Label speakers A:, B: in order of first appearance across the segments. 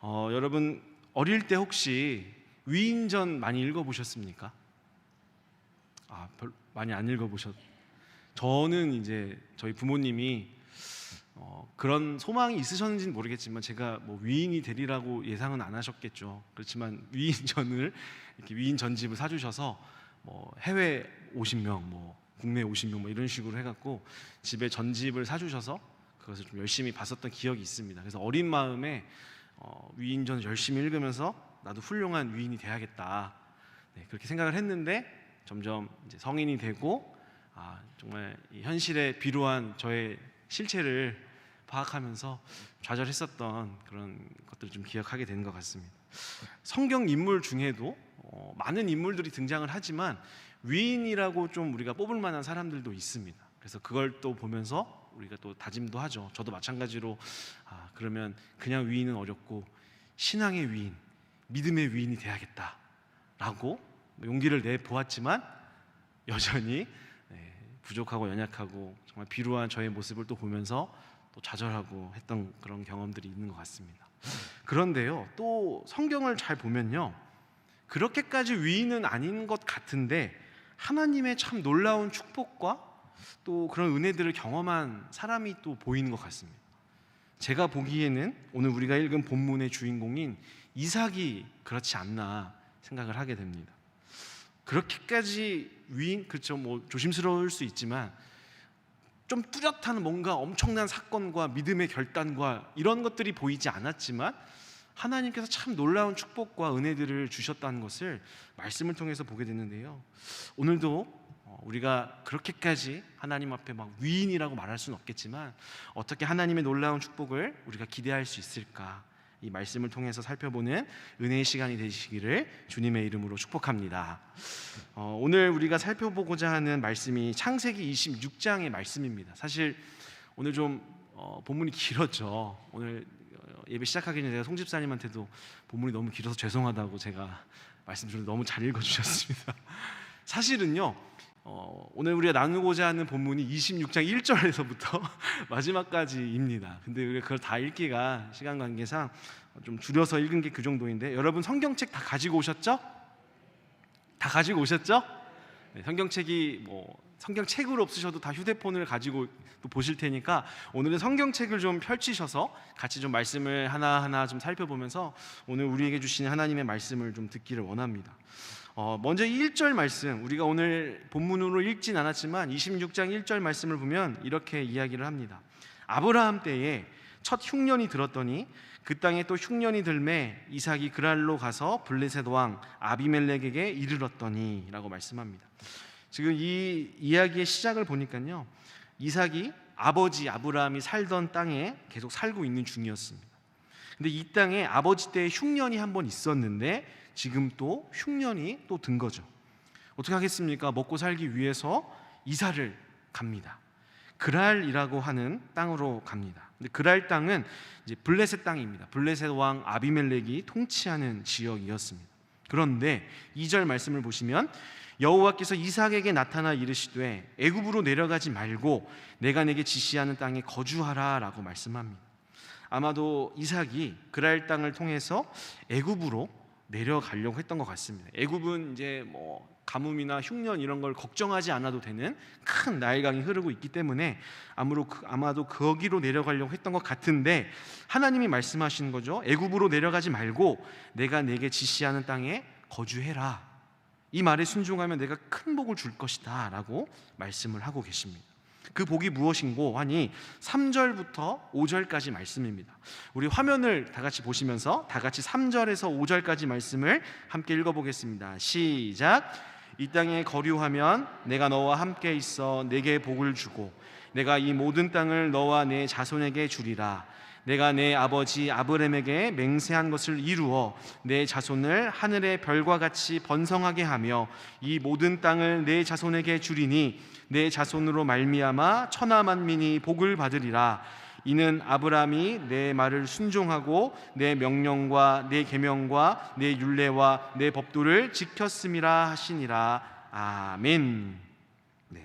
A: 여러분 어릴 때 혹시 위인전 많이 읽어보셨습니까? 많이 안 읽어보셨. 저는 이제 저희 부모님이 그런 소망이 있으셨는지는 모르겠지만 제가 뭐 위인이 되리라고 예상은 안 하셨겠죠. 그렇지만 위인전을 이렇게 위인 전집을 사주셔서 뭐 해외 50명, 뭐 국내 50명 뭐 이런 식으로 해갖고 집에 전집을 사주셔서 그것을 좀 열심히 봤었던 기억이 있습니다. 그래서 어린 마음에 위인전 열심히 읽으면서 나도 훌륭한 위인이 돼야겠다, 그렇게 생각을 했는데 점점 이제 성인이 되고 정말 이 현실에 비루한 저의 실체를 파악하면서 좌절했었던 그런 것들을 좀 기억하게 되는 것 같습니다. 성경 인물 중에도 많은 인물들이 등장을 하지만 위인이라고 좀 우리가 뽑을 만한 사람들도 있습니다. 그래서 그걸 또 보면서 우리가 또 다짐도 하죠. 저도 마찬가지로 그러면 그냥 위인은 어렵고 신앙의 위인, 믿음의 위인이 돼야겠다라고 용기를 내 보았지만 여전히 부족하고 연약하고 정말 비루한 저의 모습을 또 보면서 또 좌절하고 했던 그런 경험들이 있는 것 같습니다. 그런데요, 또 성경을 잘 보면요, 그렇게까지 위인은 아닌 것 같은데 하나님의 참 놀라운 축복과 또 그런 은혜들을 경험한 사람이 또 보이는 것 같습니다. 제가 보기에는 오늘 우리가 읽은 본문의 주인공인 이삭이 그렇지 않나 생각을 하게 됩니다. 그렇게까지 위인, 그렇죠, 뭐 조심스러울 수 있지만 좀 뚜렷한 뭔가 엄청난 사건과 믿음의 결단과 이런 것들이 보이지 않았지만 하나님께서 참 놀라운 축복과 은혜들을 주셨다는 것을 말씀을 통해서 보게 되는데요, 오늘도 우리가 그렇게까지 하나님 앞에 막 위인이라고 말할 수는 없겠지만 어떻게 하나님의 놀라운 축복을 우리가 기대할 수 있을까, 이 말씀을 통해서 살펴보는 은혜의 시간이 되시기를 주님의 이름으로 축복합니다. 오늘 우리가 살펴보고자 하는 말씀이 창세기 26장의 말씀입니다. 사실 오늘 좀 본문이 길었죠. 오늘 예배 시작하기 전에 제가 송 집사님한테도 본문이 너무 길어서 죄송하다고 제가 말씀 좀 너무 잘 읽어주셨습니다. 사실은요, 오늘 우리가 나누고자 하는 본문이 26장 1절에서부터 마지막까지입니다. 근데 우리가 그걸 다 읽기가 시간 관계상 좀 줄여서 읽은 게 그 정도인데, 여러분 성경책 다 가지고 오셨죠? 다 가지고 오셨죠? 성경책이 성경책으로 없으셔도 다 휴대폰을 가지고 또 보실 테니까 오늘은 성경책을 좀 펼치셔서 같이 좀 말씀을 하나하나 좀 살펴보면서 오늘 우리에게 주시는 하나님의 말씀을 좀 듣기를 원합니다. 먼저 1절 말씀, 우리가 오늘 본문으로 읽진 않았지만 26장 1절 말씀을 보면 이렇게 이야기를 합니다. 아브라함 때에 첫 흉년이 들었더니 그 땅에 또 흉년이 들매 이삭이 그랄로 가서 블레셋 왕 아비멜렉에게 이르렀더니 라고 말씀합니다. 지금 이 이야기의 시작을 보니까요, 이삭이 아버지 아브라함이 살던 땅에 계속 살고 있는 중이었습니다. 근데 이 땅에 아버지 때에 흉년이 한번 있었는데 지금 또 흉년이 또 든 거죠. 어떻게 하겠습니까? 먹고 살기 위해서 이사를 갑니다. 그랄이라고 하는 땅으로 갑니다. 근데 그랄 땅은 이제 블레셋 땅입니다. 블레셋 왕 아비멜렉이 통치하는 지역이었습니다. 그런데 2절 말씀을 보시면 여호와께서 이삭에게 나타나 이르시되 애굽으로 내려가지 말고 내가 내게 지시하는 땅에 거주하라 라고 말씀합니다. 아마도 이삭이 그랄 땅을 통해서 애굽으로 내려가려고 했던 것 같습니다. 애굽은 이제 가뭄이나 흉년 이런 걸 걱정하지 않아도 되는 큰 나일강이 흐르고 있기 때문에 아마도 거기로 내려가려고 했던 것 같은데 하나님이 말씀하시는 거죠. 애굽으로 내려가지 말고 내가 내게 지시하는 땅에 거주해라. 이 말에 순종하면 내가 큰 복을 줄 것이다 라고 말씀을 하고 계십니다. 그 복이 무엇인고 하니 3절부터 5절까지 말씀입니다. 우리 화면을 다 같이 보시면서 다 같이 3절에서 5절까지 말씀을 함께 읽어보겠습니다. 시작. 이 땅에 거류하면 내가 너와 함께 있어 내게 복을 주고 내가 이 모든 땅을 너와 내 자손에게 주리라. 내가 내 아버지 아브라함에게 맹세한 것을 이루어 내 자손을 하늘의 별과 같이 번성하게 하며 이 모든 땅을 내 자손에게 주리니 내 자손으로 말미암아 천하 만민이 복을 받으리라. 이는 아브라함이 내 말을 순종하고 내 명령과 내 계명과 내 율례와 내 법도를 지켰음이라 하시니라. 아멘.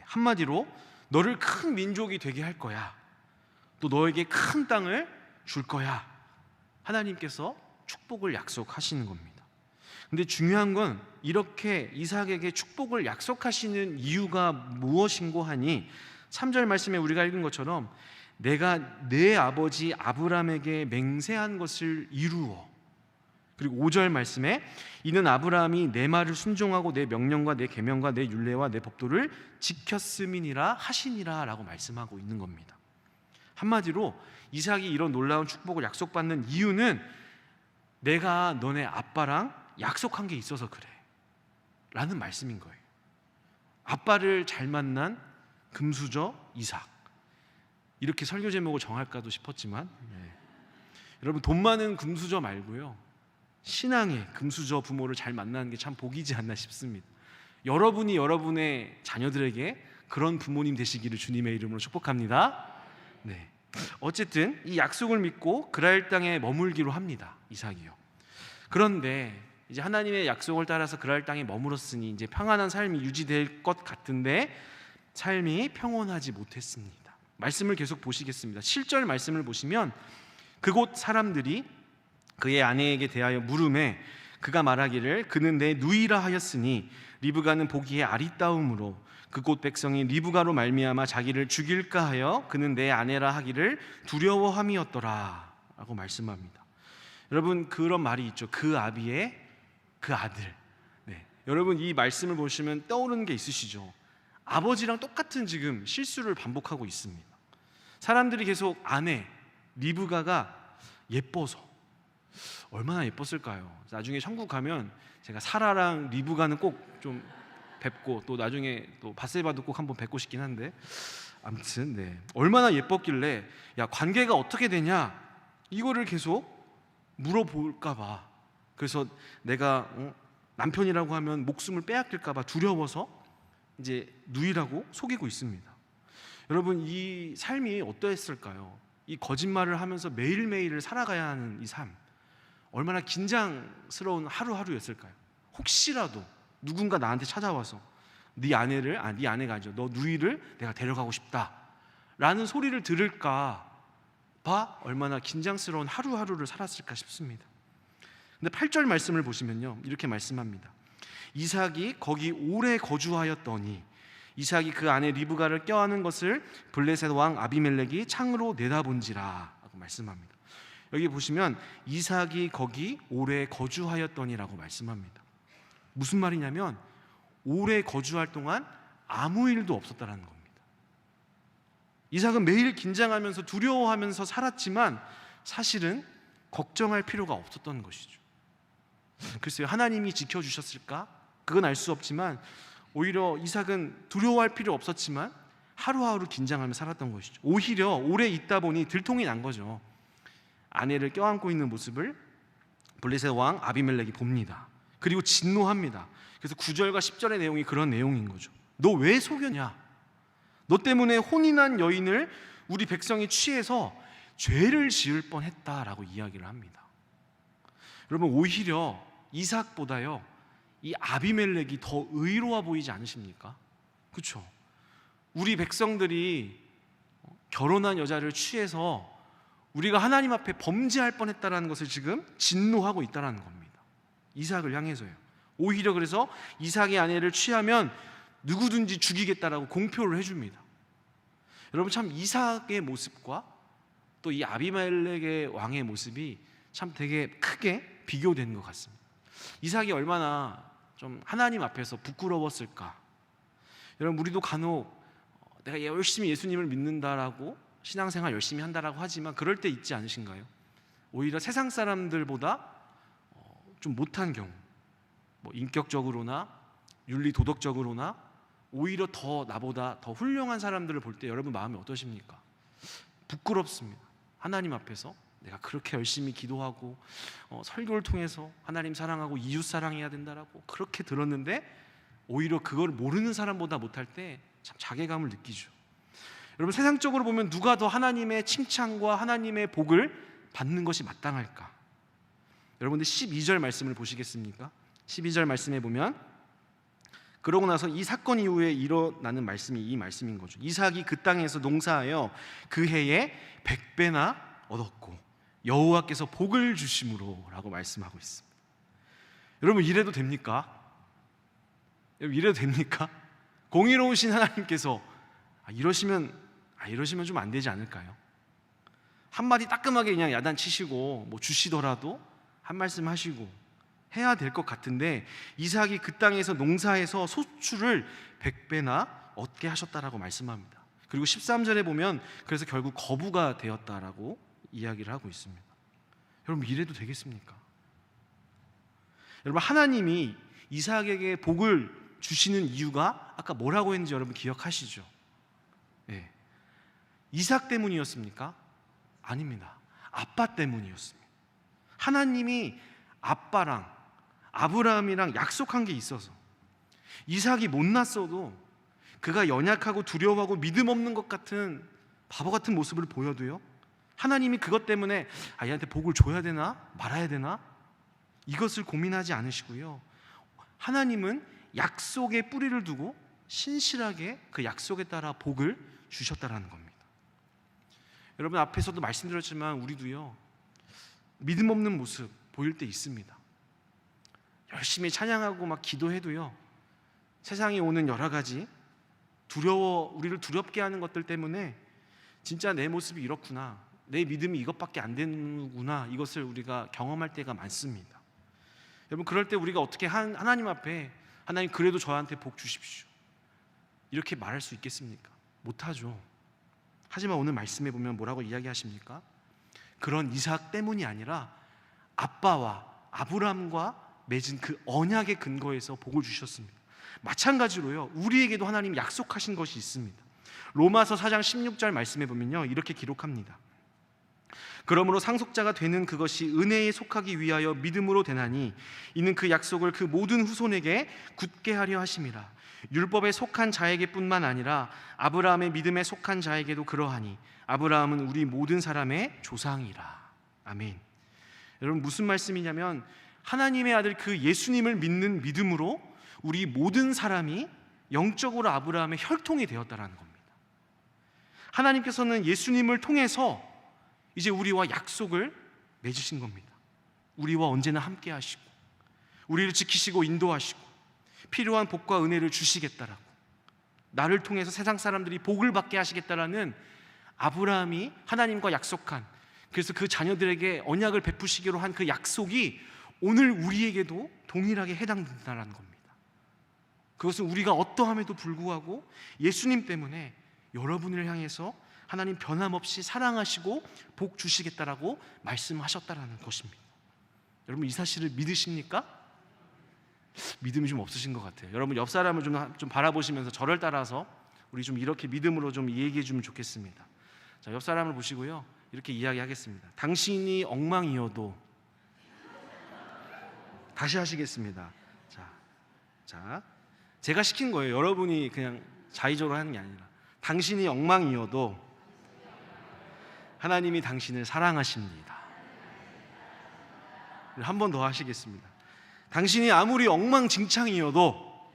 A: 한마디로 너를 큰 민족이 되게 할 거야. 또 너에게 큰 땅을 줄 거야. 하나님께서 축복을 약속하시는 겁니다. 근데 중요한 건 이렇게 이삭에게 축복을 약속하시는 이유가 무엇인고 하니 3절 말씀에 우리가 읽은 것처럼 내가 내 아버지 아브라함에게 맹세한 것을 이루어, 그리고 5절 말씀에 이는 아브라함이 내 말을 순종하고 내 명령과 내 계명과 내 율례와 내 법도를 지켰음이니라 하시니라 라고 말씀하고 있는 겁니다. 한마디로 이삭이 이런 놀라운 축복을 약속받는 이유는 내가 너네 아빠랑 약속한 게 있어서 그래 라는 말씀인 거예요. 아빠를 잘 만난 금수저 이삭, 이렇게 설교 제목을 정할까도 싶었지만 여러분, 돈 많은 금수저 말고요, 신앙의 금수저 부모를 잘 만나는 게 참 복이지 않나 싶습니다. 여러분이 여러분의 자녀들에게 그런 부모님 되시기를 주님의 이름으로 축복합니다. 네. 어쨌든 이 약속을 믿고 그랄 땅에 머물기로 합니다, 이삭이요. 그런데 이제 하나님의 약속을 따라서 그랄 땅에 머물었으니 이제 평안한 삶이 유지될 것 같은데 삶이 평온하지 못했습니다. 말씀을 계속 보시겠습니다. 7절 말씀을 보시면 그곳 사람들이 그의 아내에게 대하여 물음에 그가 말하기를 그는 내 누이라 하였으니 리브가는 보기에 아리따움으로 그곳 백성이 리브가로 말미암아 자기를 죽일까 하여 그는 내 아내라 하기를 두려워함이었더라 라고 말씀합니다. 여러분, 그런 말이 있죠. 그 아비의 그 아들. 네. 여러분, 이 말씀을 보시면 떠오르는 게 있으시죠? 아버지랑 똑같은 지금 실수를 반복하고 있습니다. 사람들이 계속 아내 리브가가 예뻐서, 얼마나 예뻤을까요? 나중에 천국 가면 제가 사라랑 리브가는 꼭 좀 뵙고, 또 나중에 또 바세바도 꼭 한번 뵙고 싶긴 한데, 아무튼 네, 얼마나 예뻤길래 야, 관계가 어떻게 되냐 이거를 계속 물어볼까 봐, 그래서 내가 남편이라고 하면 목숨을 빼앗길까 봐 두려워서 이제 누이라고 속이고 있습니다. 여러분, 이 삶이 어떠했을까요? 이 거짓말을 하면서 매일매일을 살아가야 하는 이 삶, 얼마나 긴장스러운 하루하루였을까요? 혹시라도 누군가 나한테 찾아와서 네 아내가 아니죠, 너 누이를 내가 데려가고 싶다 라는 소리를 들을까 봐 얼마나 긴장스러운 하루하루를 살았을까 싶습니다. 근데 8절 말씀을 보시면요, 이렇게 말씀합니다. 이삭이 거기 오래 거주하였더니 이삭이 그 아내 리브가를 껴안은 것을 블레셋 왕 아비멜렉이 창으로 내다본지라 라고 말씀합니다. 여기 보시면 이삭이 거기 오래 거주하였더니라고 말씀합니다. 무슨 말이냐면 오래 거주할 동안 아무 일도 없었다는 겁니다. 이삭은 매일 긴장하면서 두려워하면서 살았지만 사실은 걱정할 필요가 없었던 것이죠. 글쎄요, 하나님이 지켜주셨을까? 그건 알 수 없지만 오히려 이삭은 두려워할 필요 없었지만 하루하루 긴장하며 살았던 것이죠. 오히려 오래 있다 보니 들통이 난 거죠. 아내를 껴안고 있는 모습을 블레셋 왕 아비멜렉이 봅니다. 그리고 진노합니다. 그래서 9절과 10절의 내용이 그런 내용인 거죠. 너 왜 속였냐? 너 때문에 혼이 난 여인을 우리 백성이 취해서 죄를 지을 뻔했다라고 이야기를 합니다. 여러분, 오히려 이삭보다요 이 아비멜렉이 더 의로워 보이지 않으십니까? 그렇죠? 우리 백성들이 결혼한 여자를 취해서 우리가 하나님 앞에 범죄할 뻔했다라는 것을 지금 진노하고 있다는 겁니다. 이삭을 향해서요. 오히려 그래서 이삭의 아내를 취하면 누구든지 죽이겠다라고 공표를 해줍니다. 여러분, 참 이삭의 모습과 또 이 아비멜렉의 왕의 모습이 참 되게 크게 비교되는 것 같습니다. 이삭이 얼마나 좀 하나님 앞에서 부끄러웠을까. 여러분, 우리도 간혹 내가 열심히 예수님을 믿는다라고 신앙생활 열심히 한다라고 하지만 그럴 때 있지 않으신가요? 오히려 세상 사람들보다 좀 못한 경우, 뭐 인격적으로나 윤리 도덕적으로나 오히려 더 나보다 더 훌륭한 사람들을 볼 때 여러분 마음이 어떠십니까? 부끄럽습니다. 하나님 앞에서 내가 그렇게 열심히 기도하고 설교를 통해서 하나님 사랑하고 이웃 사랑해야 된다라고 그렇게 들었는데 오히려 그걸 모르는 사람보다 못할 때 참 자괴감을 느끼죠. 여러분, 세상적으로 보면 누가 더 하나님의 칭찬과 하나님의 복을 받는 것이 마땅할까? 여러분들 12절 말씀을 보시겠습니까? 12절 말씀에 보면 그러고 나서 이 사건 이후에 일어나는 말씀이 이 말씀인 거죠. 이삭이 그 땅에서 농사하여 그 해에 100배나 얻었고 여호와께서 복을 주심으로라고 말씀하고 있습니다. 여러분 이래도 됩니까? 여러분 이래도 됩니까? 공의로우신 하나님께서 이러시면 좀 안 되지 않을까요? 한마디 따끔하게 그냥 야단치시고 뭐 주시더라도 한 말씀 하시고 해야 될 것 같은데, 이삭이 그 땅에서 농사해서 소출을 100배나 얻게 하셨다라고 말씀합니다. 그리고 13절에 보면 그래서 결국 거부가 되었다라고 이야기를 하고 있습니다. 여러분 이래도 되겠습니까? 여러분 하나님이 이삭에게 복을 주시는 이유가 아까 뭐라고 했는지 여러분 기억하시죠? 네. 이삭 때문이었습니까? 아닙니다. 아빠 때문이었습니다. 하나님이 아빠랑 아브라함이랑 약속한 게 있어서 이삭이 못났어도, 그가 연약하고 두려워하고 믿음 없는 것 같은 바보 같은 모습을 보여도요, 하나님이 그것 때문에 얘한테 복을 줘야 되나 말아야 되나 이것을 고민하지 않으시고요, 하나님은 약속에 뿌리를 두고 신실하게 그 약속에 따라 복을 주셨다라는 겁니다. 여러분 앞에서도 말씀드렸지만 우리도요, 믿음 없는 모습 보일 때 있습니다. 열심히 찬양하고 막 기도해도요, 세상에 오는 여러 가지 우리를 두렵게 하는 것들 때문에 진짜 내 모습이 이렇구나, 내 믿음이 이것밖에 안 되는구나, 이것을 우리가 경험할 때가 많습니다. 여러분 그럴 때 우리가 어떻게 하나님 앞에 하나님 그래도 저한테 복 주십시오 이렇게 말할 수 있겠습니까? 못하죠. 하지만 오늘 말씀해 보면 뭐라고 이야기하십니까? 그런 이삭 때문이 아니라 아빠와 아브라함과 맺은 그 언약의 근거에서 복을 주셨습니다. 마찬가지로요, 우리에게도 하나님이 약속하신 것이 있습니다. 로마서 4장 16절 말씀해 보면요, 이렇게 기록합니다. 그러므로 상속자가 되는 그것이 은혜에 속하기 위하여 믿음으로 되나니 이는 그 약속을 그 모든 후손에게 굳게 하려 하심이라. 율법에 속한 자에게 뿐만 아니라 아브라함의 믿음에 속한 자에게도 그러하니 아브라함은 우리 모든 사람의 조상이라. 아멘. 여러분 무슨 말씀이냐면, 하나님의 아들 그 예수님을 믿는 믿음으로 우리 모든 사람이 영적으로 아브라함의 혈통이 되었다라는 겁니다. 하나님께서는 예수님을 통해서 이제 우리와 약속을 맺으신 겁니다. 우리와 언제나 함께 하시고 우리를 지키시고 인도하시고 필요한 복과 은혜를 주시겠다라고, 나를 통해서 세상 사람들이 복을 받게 하시겠다라는 아브라함이 하나님과 약속한, 그래서 그 자녀들에게 언약을 베푸시기로 한 그 약속이 오늘 우리에게도 동일하게 해당된다는 겁니다. 그것은 우리가 어떠함에도 불구하고 예수님 때문에 여러분을 향해서 하나님 변함없이 사랑하시고 복 주시겠다라고 말씀하셨다라는 것입니다. 여러분 이 사실을 믿으십니까? 믿음이 좀 없으신 것 같아요. 여러분 옆 사람을 좀 바라보시면서 저를 따라서 우리 좀 이렇게 믿음으로 좀 얘기해 주면 좋겠습니다. 자, 옆 사람을 보시고요, 이렇게 이야기하겠습니다. 당신이 엉망이어도, 다시 하시겠습니다. 자, 제가 시킨 거예요. 여러분이 그냥 자의적으로 하는 게 아니라, 당신이 엉망이어도 하나님이 당신을 사랑하십니다. 한 번 더 하시겠습니다. 당신이 아무리 엉망진창이어도,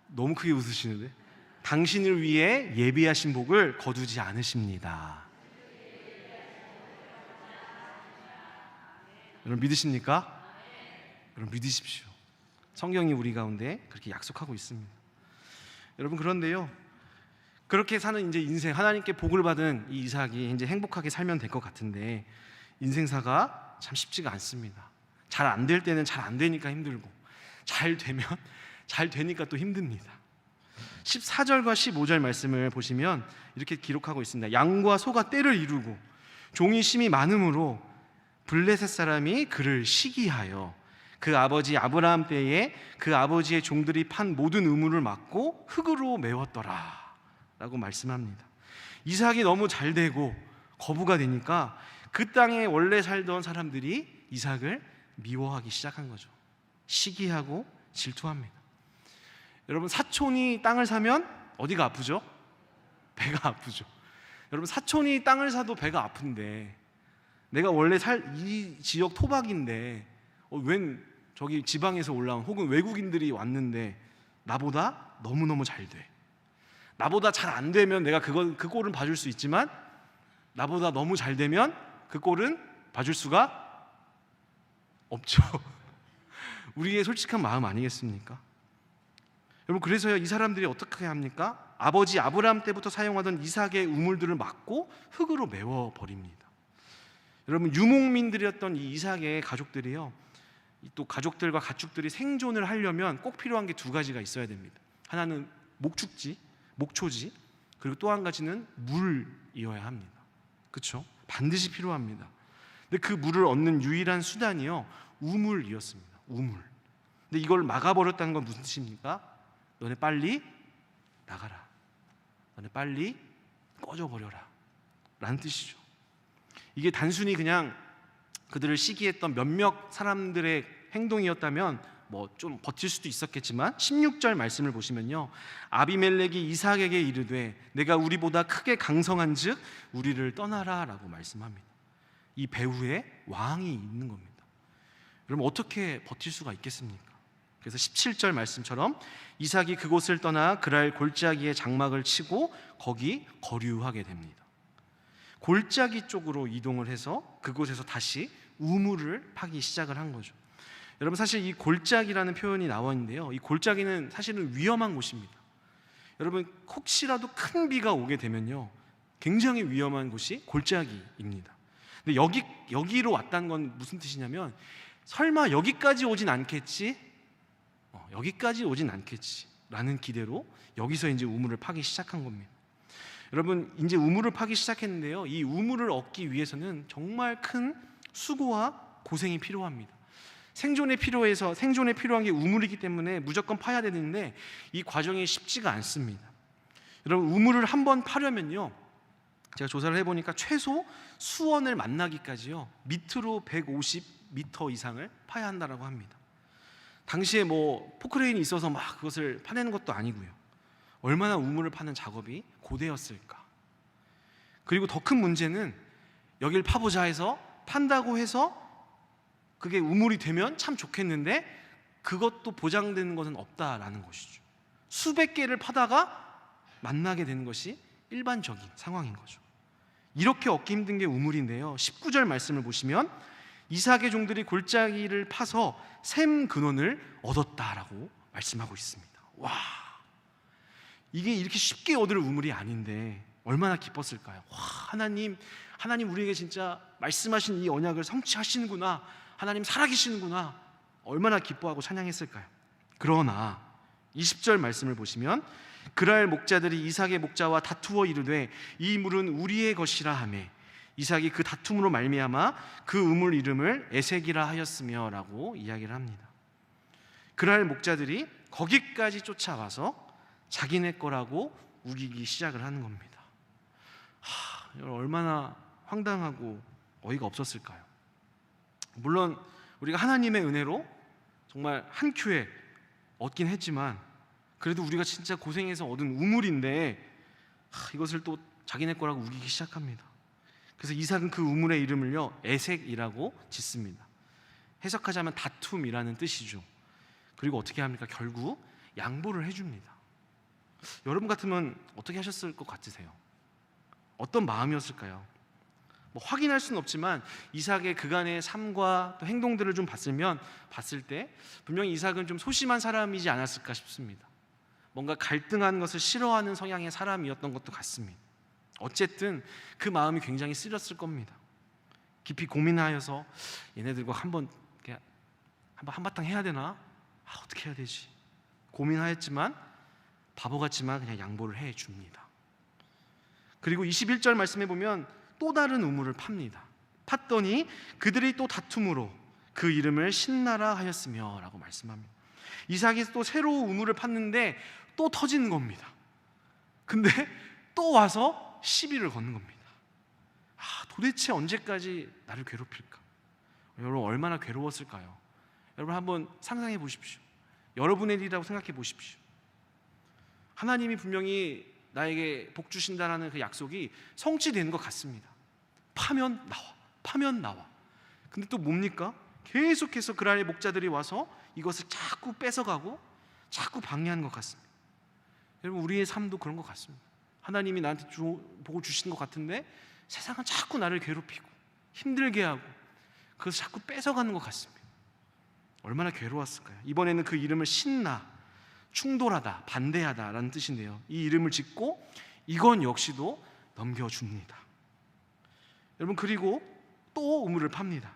A: 너무 크게 웃으시는데, 당신을 위해 예비하신 복을 거두지 않으십니다. 여러분 믿으십니까? 여러분 믿으십시오. 성경이 우리 가운데 그렇게 약속하고 있습니다. 여러분 그런데요, 그렇게 사는 이제 인생, 하나님께 복을 받은 이 이삭이 이제 행복하게 살면 될 것 같은데, 인생사가 참 쉽지가 않습니다. 잘 안 될 때는 잘 안 되니까 힘들고, 잘 되면 잘 되니까 또 힘듭니다. 14절과 15절 말씀을 보시면 이렇게 기록하고 있습니다. 양과 소가 때를 이루고 종이 심이 많음으로 블레셋 사람이 그를 시기하여 그 아버지 아브라함 때에 그 아버지의 종들이 판 모든 의무를 맡고 흙으로 메웠더라 라고 말씀합니다. 이삭이 너무 잘 되고 거부가 되니까 그 땅에 원래 살던 사람들이 이삭을 미워하기 시작한 거죠. 시기하고 질투합니다. 여러분 사촌이 땅을 사면 어디가 아프죠? 배가 아프죠. 여러분 사촌이 땅을 사도 배가 아픈데, 내가 원래 이 지역 토박인데 웬 저기 지방에서 올라온 혹은 외국인들이 왔는데 나보다 너무너무 잘 돼. 나보다 잘 안 되면 내가 그 꼴은 봐줄 수 있지만 나보다 너무 잘 되면 그 꼴은 봐줄 수가 없죠. 우리의 솔직한 마음 아니겠습니까? 여러분, 그래서요, 이 사람들이 어떻게 합니까? 아버지 아브라함 때부터 사용하던 이삭의 우물들을 막고 흙으로 메워 버립니다. 여러분, 유목민들이었던 이 이삭의 가족들이요, 또 가족들과 가축들이 생존을 하려면 꼭 필요한 게 두 가지가 있어야 됩니다. 하나는 목축지, 목초지, 그리고 또 한 가지는 물이어야 합니다. 그렇죠? 반드시 필요합니다. 근데 그 물을 얻는 유일한 수단이요, 우물이었습니다. 우물. 근데 이걸 막아버렸다는 건 무슨 뜻입니까? 너네 빨리 나가라. 너네 빨리 꺼져버려라. 라는 뜻이죠. 이게 단순히 그냥 그들을 시기했던 몇몇 사람들의 행동이었다면 뭐 좀 버틸 수도 있었겠지만 16절 말씀을 보시면요, 아비멜렉이 이삭에게 이르되 내가 우리보다 크게 강성한즉 우리를 떠나라 라고 말씀합니다. 이 배후에 왕이 있는 겁니다. 그럼 어떻게 버틸 수가 있겠습니까? 그래서 17절 말씀처럼 이삭이 그곳을 떠나 그랄 골짜기에 장막을 치고 거기 거류하게 됩니다. 골짜기 쪽으로 이동을 해서 그곳에서 다시 우물을 파기 시작을 한 거죠. 여러분, 사실 이 골짜기라는 표현이 나와 있는데요, 이 골짜기는 사실은 위험한 곳입니다. 여러분, 혹시라도 큰 비가 오게 되면요, 굉장히 위험한 곳이 골짜기입니다. 근데 여기로 왔다는 건 무슨 뜻이냐면, 설마 여기까지 오진 않겠지? 여기까지 오진 않겠지 라는 기대로 여기서 이제 우물을 파기 시작한 겁니다. 여러분, 이제 우물을 파기 시작했는데요, 이 우물을 얻기 위해서는 정말 큰 수고와 고생이 필요합니다. 생존에 필요한 게 우물이기 때문에 무조건 파야 되는데 이 과정이 쉽지가 않습니다. 여러분, 우물을 한번 파려면요, 제가 조사를 해보니까 최소 수원을 만나기까지요, 밑으로 150m 이상을 파야 한다고 합니다. 당시에 뭐 포크레인이 있어서 막 그것을 파내는 것도 아니고요, 얼마나 우물을 파는 작업이 고되었을까. 그리고 더 큰 문제는 여길 파보자 해서 판다고 해서 그게 우물이 되면 참 좋겠는데 그것도 보장되는 것은 없다라는 것이죠. 수백 개를 파다가 만나게 되는 것이 일반적인 상황인 거죠. 이렇게 얻기 힘든 게 우물인데요, 19절 말씀을 보시면 이삭의 종들이 골짜기를 파서 샘 근원을 얻었다라고 말씀하고 있습니다. 와, 이게 이렇게 쉽게 얻을 우물이 아닌데 얼마나 기뻤을까요? 와, 하나님 우리에게 진짜 말씀하신 이 언약을 성취하시는구나, 하나님 살아계시는구나, 얼마나 기뻐하고 찬양했을까요? 그러나 20절 말씀을 보시면 그랄 목자들이 이삭의 목자와 다투어 이르되 이 물은 우리의 것이라 하며 이삭이 그 다툼으로 말미암아 그 우물 이름을 에색이라 하였으며 라고 이야기를 합니다. 그랄 목자들이 거기까지 쫓아와서 자기네 거라고 우기기 시작을 하는 겁니다. 얼마나 황당하고 어이가 없었을까요? 물론 우리가 하나님의 은혜로 정말 한 큐에 얻긴 했지만 그래도 우리가 진짜 고생해서 얻은 우물인데 이것을 또 자기네 거라고 우기기 시작합니다. 그래서 이삭은 그 우물의 이름을요, 에색이라고 짓습니다. 해석하자면 다툼이라는 뜻이죠. 그리고 어떻게 합니까? 결국 양보를 해줍니다. 여러분 같으면 어떻게 하셨을 것 같으세요? 어떤 마음이었을까요? 뭐 확인할 수는 없지만 이삭의 그간의 삶과 또 행동들을 좀 봤을 때 분명히 이삭은 좀 소심한 사람이지 않았을까 싶습니다. 뭔가 갈등하는 것을 싫어하는 성향의 사람이었던 것도 같습니다. 어쨌든 그 마음이 굉장히 쓰렸을 겁니다. 깊이 고민하여서 얘네들과 한번 한바탕 해야 되나? 어떻게 해야 되지? 고민하였지만 바보 같지만 그냥 양보를 해줍니다. 그리고 21절 말씀해 보면 또 다른 우물을 팝니다. 팠더니 그들이 또 다툼으로 그 이름을 신나라 하였으며 라고 말씀합니다. 이삭이 또 새로운 우물을 팠는데 또 터지는 겁니다. 근데 또 와서 시비를 거는 겁니다. 도대체 언제까지 나를 괴롭힐까? 여러분, 얼마나 괴로웠을까요? 여러분, 한번 상상해 보십시오. 여러분의 일이라고 생각해 보십시오. 하나님이 분명히 나에게 복 주신다라는 그 약속이 성취되는 것 같습니다. 파면 나와. 근데 또 뭡니까? 계속해서 그랄의 목자들이 와서 이것을 자꾸 뺏어가고 자꾸 방해하는 것 같습니다. 여러분, 우리의 삶도 그런 것 같습니다. 하나님이 나한테 복을 주시는 것 같은데 세상은 자꾸 나를 괴롭히고 힘들게 하고 그래서 자꾸 뺏어가는 것 같습니다. 얼마나 괴로웠을까요? 이번에는 그 이름을 신나, 충돌하다, 반대하다라는 뜻인데요, 이 이름을 짓고 이건 역시도 넘겨줍니다. 여러분, 그리고 또 우물을 팝니다.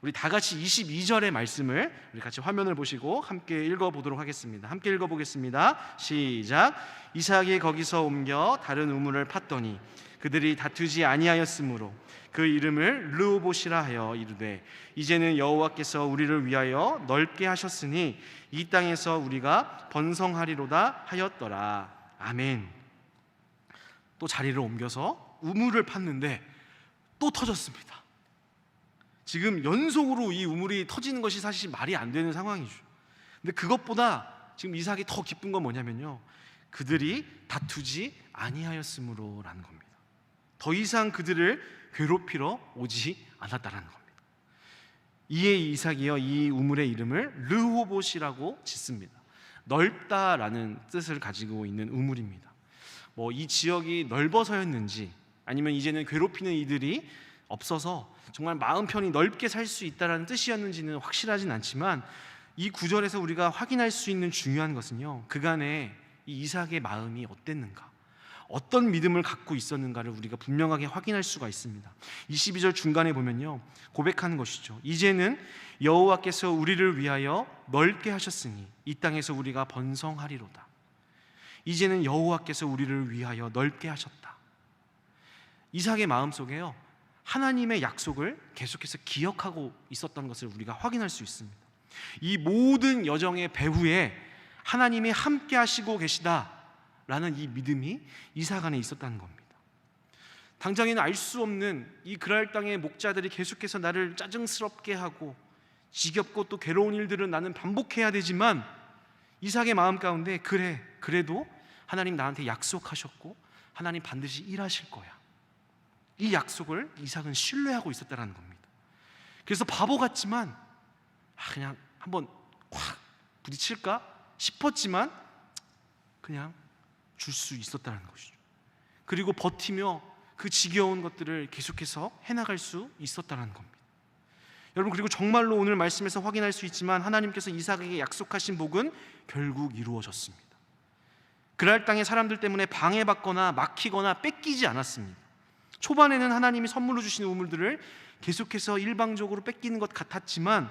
A: 우리 다 같이 22절의 말씀을 우리 같이 화면을 보시고 함께 읽어보도록 하겠습니다. 함께 읽어보겠습니다. 시작. 이삭이 거기서 옮겨 다른 우물을 팠더니 그들이 다투지 아니하였으므로 그 이름을 르호봇이라 하여 이르되 이제는 여호와께서 우리를 위하여 넓게 하셨으니 이 땅에서 우리가 번성하리로다 하였더라. 아멘. 또 자리를 옮겨서 우물을 팠는데 또 터졌습니다. 지금 연속으로 이 우물이 터지는 것이 사실 말이 안 되는 상황이죠. 근데 그것보다 지금 이삭이 더 기쁜 건 뭐냐면요, 그들이 다투지 아니하였으므로라는 겁니다. 더 이상 그들을 괴롭히러 오지 않았다라는 겁니다. 이에 이삭이요, 이 우물의 이름을 르호봇이라고 짓습니다. 넓다라는 뜻을 가지고 있는 우물입니다. 이 지역이 넓어서였는지 아니면 이제는 괴롭히는 이들이 없어서 정말 마음 편히 넓게 살 수 있다라는 뜻이었는지는 확실하진 않지만, 이 구절에서 우리가 확인할 수 있는 중요한 것은요, 그간의 이 이삭의 마음이 어땠는가, 어떤 믿음을 갖고 있었는가를 우리가 분명하게 확인할 수가 있습니다. 22절 중간에 보면요, 고백하는 것이죠. 이제는 여호와께서 우리를 위하여 넓게 하셨으니 이 땅에서 우리가 번성하리로다. 이제는 여호와께서 우리를 위하여 넓게 하셨다. 이삭의 마음속에요, 하나님의 약속을 계속해서 기억하고 있었던 것을 우리가 확인할 수 있습니다. 이 모든 여정의 배후에 하나님이 함께 하시고 계시다라는 이 믿음이 이삭 안에 있었다는 겁니다. 당장에는 알 수 없는 이 그랄 땅의 목자들이 계속해서 나를 짜증스럽게 하고 지겹고 또 괴로운 일들을 나는 반복해야 되지만, 이삭의 마음 가운데 그래도 하나님 나한테 약속하셨고 하나님 반드시 일하실 거야, 이 약속을 이삭은 신뢰하고 있었다는 겁니다. 그래서 바보 같지만 그냥 한번 확 부딪힐까 싶었지만 그냥 줄 수 있었다는 것이죠. 그리고 버티며 그 지겨운 것들을 계속해서 해나갈 수 있었다는 겁니다. 여러분, 그리고 정말로 오늘 말씀에서 확인할 수 있지만 하나님께서 이삭에게 약속하신 복은 결국 이루어졌습니다. 그랄 땅의 사람들 때문에 방해받거나 막히거나 뺏기지 않았습니다. 초반에는 하나님이 선물로 주시는 우물들을 계속해서 일방적으로 뺏기는 것 같았지만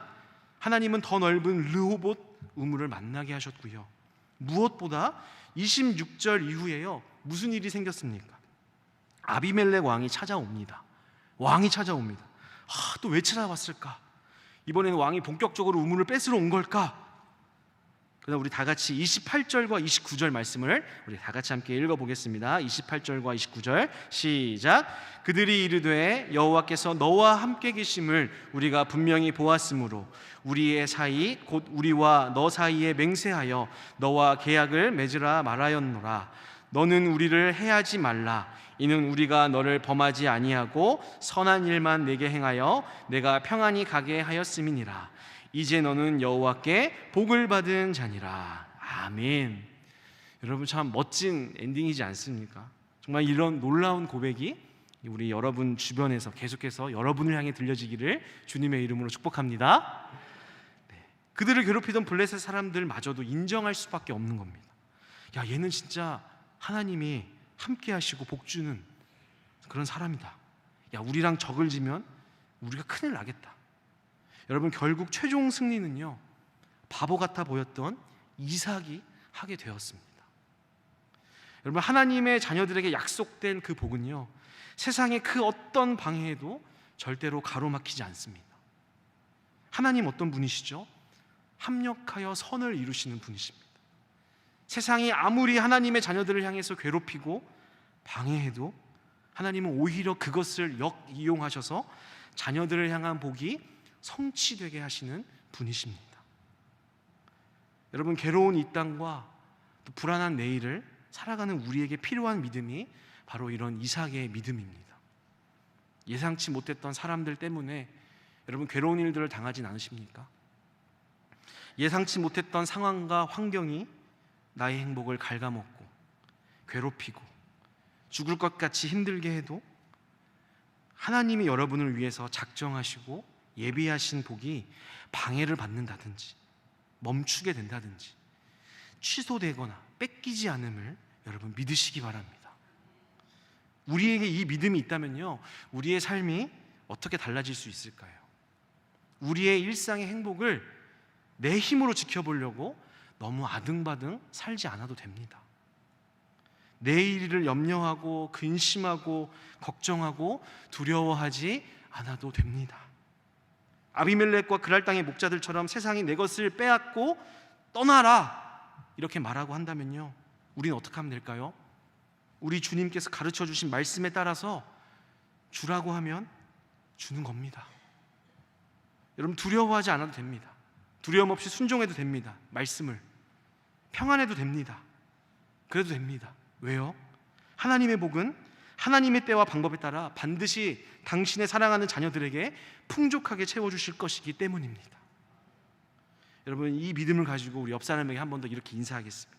A: 하나님은 더 넓은 르호봇 우물을 만나게 하셨고요, 무엇보다 26절 이후에요, 무슨 일이 생겼습니까? 아비멜렉 왕이 찾아옵니다. 또 왜 찾아왔을까? 이번에는 왕이 본격적으로 우물을 뺏으러 온 걸까? 그럼 우리 다 같이 28절과 29절 말씀을 우리 다 같이 함께 읽어보겠습니다. 28절과 29절 시작. 그들이 이르되 여호와께서 너와 함께 계심을 우리가 분명히 보았으므로 우리의 사이 곧 우리와 너 사이에 맹세하여 너와 계약을 맺으라 말하였노라. 너는 우리를 해하지 말라. 이는 우리가 너를 범하지 아니하고 선한 일만 내게 행하여 내가 평안히 가게 하였음이니라. 이제 너는 여호와께 복을 받은 자니라. 아멘. 여러분, 참 멋진 엔딩이지 않습니까? 정말 이런 놀라운 고백이 우리 여러분 주변에서 계속해서 여러분을 향해 들려지기를 주님의 이름으로 축복합니다. 그들을 괴롭히던 블레셋 사람들마저도 인정할 수밖에 없는 겁니다. 야, 얘는 진짜 하나님이 함께 하시고 복 주는 그런 사람이다. 야, 우리랑 적을 지면 우리가 큰일 나겠다. 여러분, 결국 최종 승리는요, 바보 같아 보였던 이삭이 하게 되었습니다. 여러분, 하나님의 자녀들에게 약속된 그 복은요, 세상의 그 어떤 방해에도 절대로 가로막히지 않습니다. 하나님 어떤 분이시죠? 합력하여 선을 이루시는 분이십니다. 세상이 아무리 하나님의 자녀들을 향해서 괴롭히고 방해해도 하나님은 오히려 그것을 역이용하셔서 자녀들을 향한 복이 성취되게 하시는 분이십니다. 여러분, 괴로운 이 땅과 또 불안한 내일을 살아가는 우리에게 필요한 믿음이 바로 이런 이삭의 믿음입니다. 예상치 못했던 사람들 때문에 여러분 괴로운 일들을 당하진 않으십니까? 예상치 못했던 상황과 환경이 나의 행복을 갉아먹고 괴롭히고 죽을 것 같이 힘들게 해도 하나님이 여러분을 위해서 작정하시고 예비하신 복이 방해를 받는다든지 멈추게 된다든지 취소되거나 뺏기지 않음을 여러분 믿으시기 바랍니다. 우리에게 이 믿음이 있다면요, 우리의 삶이 어떻게 달라질 수 있을까요? 우리의 일상의 행복을 내 힘으로 지켜보려고 너무 아등바등 살지 않아도 됩니다. 내일을 염려하고 근심하고 걱정하고 두려워하지 않아도 됩니다. 아비멜렉과 그랄 땅의 목자들처럼 세상이 내 것을 빼앗고 떠나라 이렇게 말하고 한다면요, 우리는 어떻게 하면 될까요? 우리 주님께서 가르쳐 주신 말씀에 따라서 주라고 하면 주는 겁니다. 여러분, 두려워하지 않아도 됩니다. 두려움 없이 순종해도 됩니다. 말씀을 평안해도 됩니다. 그래도 됩니다. 왜요? 하나님의 복은 하나님의 때와 방법에 따라 반드시 당신의 사랑하는 자녀들에게 풍족하게 채워주실 것이기 때문입니다. 여러분, 이 믿음을 가지고 우리 옆 사람에게 한 번 더 이렇게 인사하겠습니다.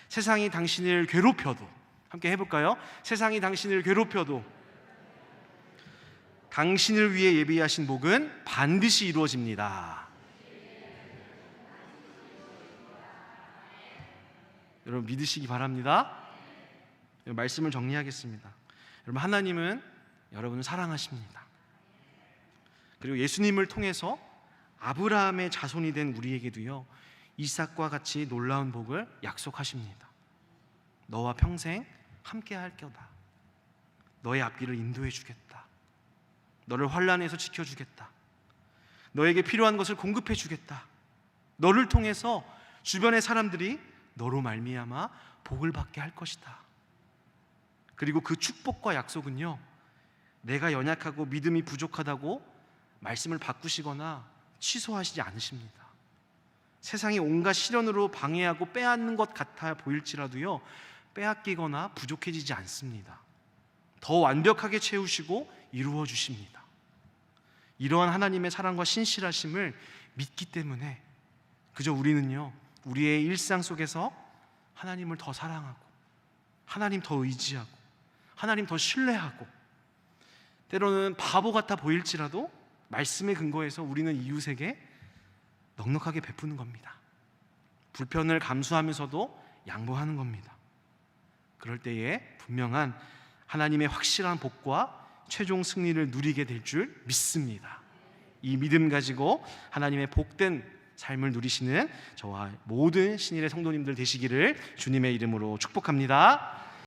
A: 세상이 당신을 괴롭혀도, 함께 해볼까요? 세상이 당신을 괴롭혀도 당신을 위해 예비하신 복은 반드시 이루어집니다. 여러분, 믿으시기 바랍니다. 말씀을 정리하겠습니다. 여러분, 하나님은 여러분을 사랑하십니다. 그리고 예수님을 통해서 아브라함의 자손이 된 우리에게도요, 이삭과 같이 놀라운 복을 약속하십니다. 너와 평생 함께 할 거다. 너의 앞길을 인도해 주겠다. 너를 환난에서 지켜주겠다. 너에게 필요한 것을 공급해 주겠다. 너를 통해서 주변의 사람들이 너로 말미암아 복을 받게 할 것이다. 그리고 그 축복과 약속은요, 내가 연약하고 믿음이 부족하다고 말씀을 바꾸시거나 취소하시지 않으십니다. 세상이 온갖 시련으로 방해하고 빼앗는 것 같아 보일지라도요, 빼앗기거나 부족해지지 않습니다. 더 완벽하게 채우시고 이루어 주십니다. 이러한 하나님의 사랑과 신실하심을 믿기 때문에 그저 우리는요, 우리의 일상 속에서 하나님을 더 사랑하고 하나님 더 의지하고 하나님 더 신뢰하고, 때로는 바보 같아 보일지라도 말씀의 근거에서 우리는 이웃에게 넉넉하게 베푸는 겁니다. 불편을 감수하면서도 양보하는 겁니다. 그럴 때에 분명한 하나님의 확실한 복과 최종 승리를 누리게 될 줄 믿습니다. 이 믿음 가지고 하나님의 복된 삶을 누리시는 저와 모든 신일의 성도님들 되시기를 주님의 이름으로 축복합니다.